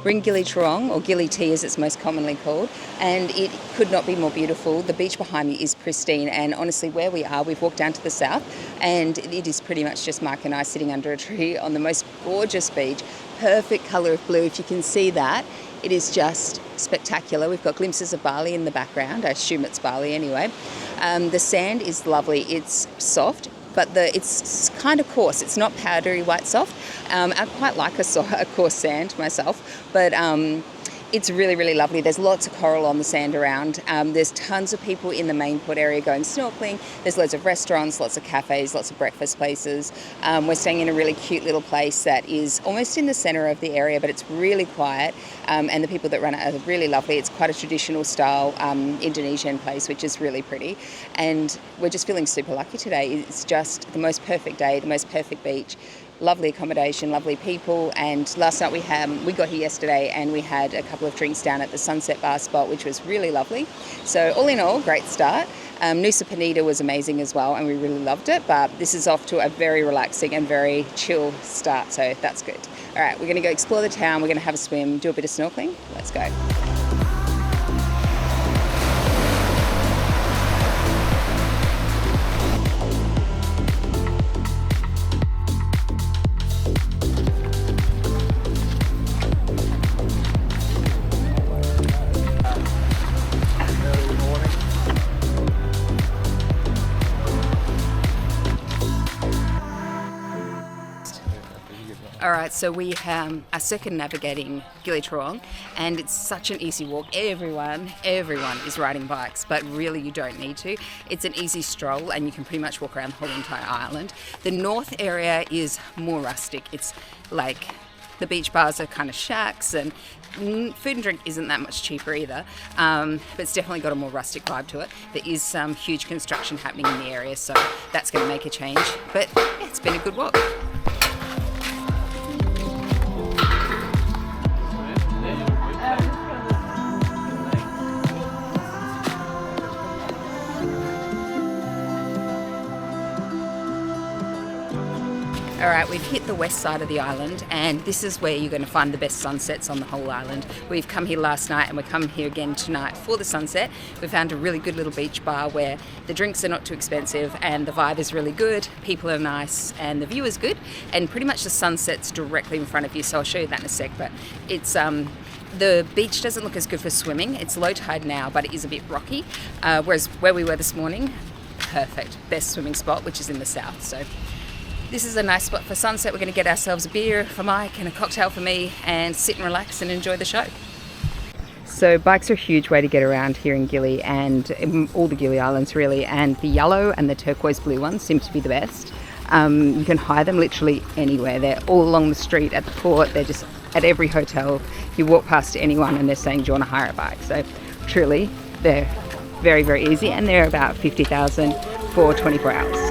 We're in Gili Trawangan, or Gili T as it's most commonly called, and it could not be more beautiful. The beach behind me is pristine, and honestly where we are, we've walked down to the south and it is pretty much just Mark and I sitting under a tree on the most gorgeous beach. Perfect colour of blue, if you can see that. It is just spectacular. We've got glimpses of Bali in the background. I assume it's Bali anyway. The sand is lovely. It's soft, but it's kind of coarse. It's not powdery white soft. I quite like a coarse sand myself, but it's really, really lovely. There's lots of coral on the sand around. There's tons of people in the main port area going snorkeling. There's loads of restaurants, lots of cafes, lots of breakfast places. We're staying in a really cute little place that is almost in the centre of the area, but it's really quiet. And the people that run it are really lovely. It's quite a traditional style Indonesian place, which is really pretty. And we're just feeling super lucky today. It's just the most perfect day, the most perfect beach. Lovely accommodation, lovely people, and last night we got here yesterday and we had a couple of drinks down at the Sunset Bar spot, which was really lovely. So all in all, great start. Nusa Penida was amazing as well and we really loved it, but this is off to a very relaxing and very chill start, so that's good. All right, we're going to go explore the town, we're going to have a swim, do a bit of snorkeling. Let's go. All right, so we are circumnavigating Gili Trawangan, and it's such an easy walk. Everyone is riding bikes, but really you don't need to. It's an easy stroll and you can pretty much walk around the whole entire island. The north area is more rustic. It's like the beach bars are kind of shacks, and food and drink isn't that much cheaper either, but it's definitely got a more rustic vibe to it. There is some huge construction happening in the area, so that's going to make a change, but yeah, it's been a good walk. All right, we've hit the west side of the island, and this is where you're going to find the best sunsets on the whole island. We've come here last night and we're coming here again tonight for the sunset. We found a really good little beach bar where the drinks are not too expensive and the vibe is really good, people are nice and the view is good, and pretty much the sunset's directly in front of you, so I'll show you that in a sec. But it's the beach doesn't look as good for swimming. It's low tide now, but it is a bit rocky, whereas where we were this morning, perfect, best swimming spot, which is in the south. So this is a nice spot for sunset. We're going to get ourselves a beer for Mike and a cocktail for me and sit and relax and enjoy the show. So bikes are a huge way to get around here in Gili and in all the Gili Islands really, and the yellow and the turquoise blue ones seem to be the best. You can hire them literally anywhere. They're all along the street at the port. They're just at every hotel. You walk past anyone and they're saying, do you want to hire a bike? So truly, they're very, very easy, and they're about 50,000 for 24 hours.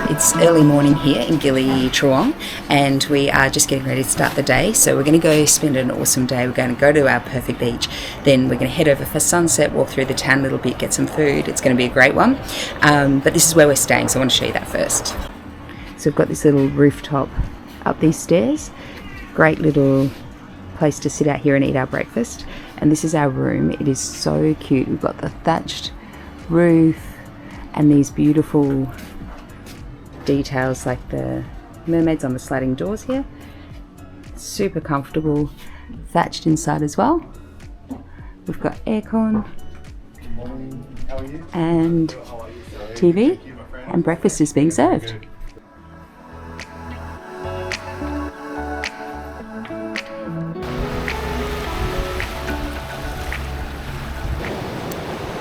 It's early morning here in Gili Trawangan and we are just getting ready to start the day. So we're going to go spend an awesome day. We're going to go to our perfect beach. Then we're going to head over for sunset, walk through the town a little bit, get some food. It's going to be a great one. But this is where we're staying, so I want to show you that first. So we've got this little rooftop up these stairs. Great little place to sit out here and eat our breakfast. And this is our room. It is so cute. We've got the thatched roof and these beautiful details like the mermaids on the sliding doors here. Super comfortable, thatched inside as well. We've got aircon and TV, and breakfast is being served.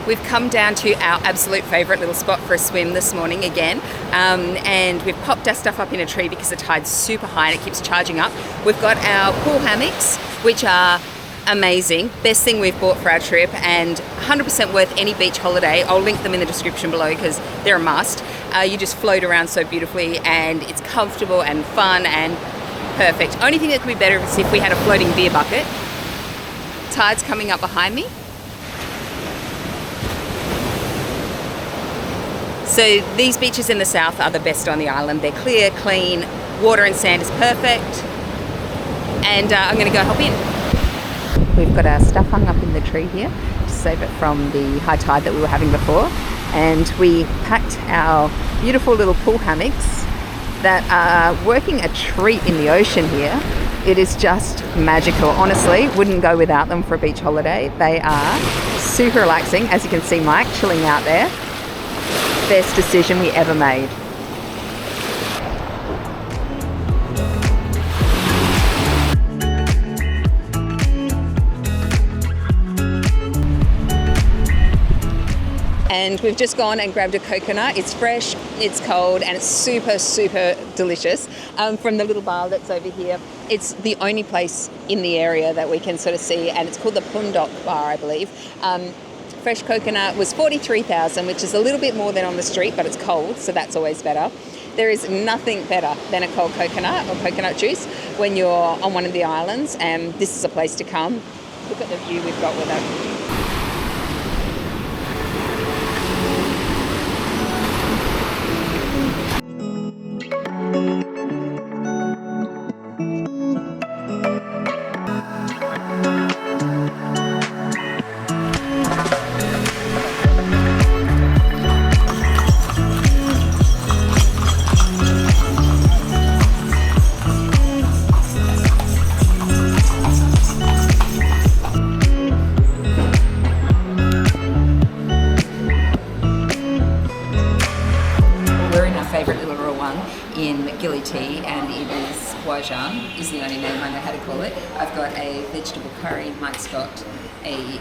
We've come down to our absolute favourite little spot for a swim this morning again, and we've popped our stuff up in a tree because the tide's super high and it keeps charging up. We've got our pool hammocks, which are amazing, best thing we've bought for our trip, and 100% worth any beach holiday. I'll link them in the description below because they're a must. You just float around so beautifully and it's comfortable and fun and perfect. Only thing that could be better is if we had a floating beer bucket. Tide's coming up behind me. So these beaches in the south are the best on the island. They're clear, clean, water and sand is perfect. And I'm going to go hop in. We've got our stuff hung up in the tree here to save it from the high tide that we were having before. And we packed our beautiful little pool hammocks that are working a treat in the ocean here. It is just magical. Honestly, wouldn't go without them for a beach holiday. They are super relaxing. As you can see, Mike chilling out there. Best decision we ever made. And we've just gone and grabbed a coconut. It's fresh, it's cold, and it's super, super delicious from the little bar that's over here. It's the only place in the area that we can sort of see, and it's called the Pundok Bar, I believe. Fresh coconut was $43,000, which is a little bit more than on the street, but it's cold, so that's always better. There is nothing better than a cold coconut or coconut juice when you're on one of the islands, and this is a place to come. Look at the view we've got with it. In Gili T, and it is Wajan is the only name I know how to call it. I've got a vegetable curry. Mike's got a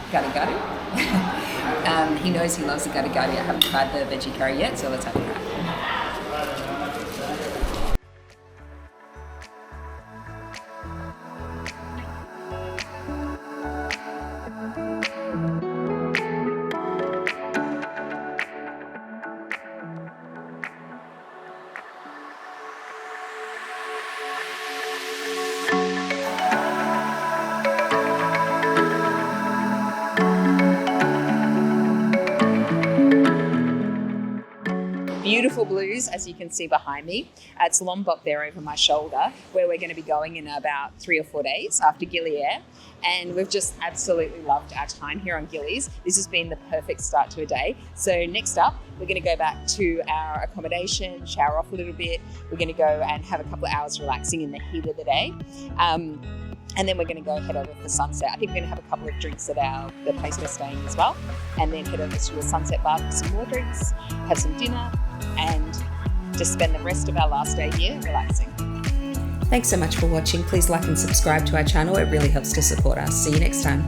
gado gado. He knows he loves the gado gado. I haven't tried the veggie curry yet, so let's have a try. Beautiful blues, as you can see behind me. It's Lombok there over my shoulder, where we're going to be going in about 3 or 4 days after Gili Air. And we've just absolutely loved our time here on Gili's. This has been the perfect start to a day. So next up, we're going to go back to our accommodation, shower off a little bit. We're going to go and have a couple of hours relaxing in the heat of the day. And then we're going to go head over for sunset. I think we're going to have a couple of drinks at the place we're staying as well. And then head over to a sunset bar for some more drinks, have some dinner, and just spend the rest of our last day here relaxing. Thanks so much for watching. Please like and subscribe to our channel. It really helps to support us. See you next time.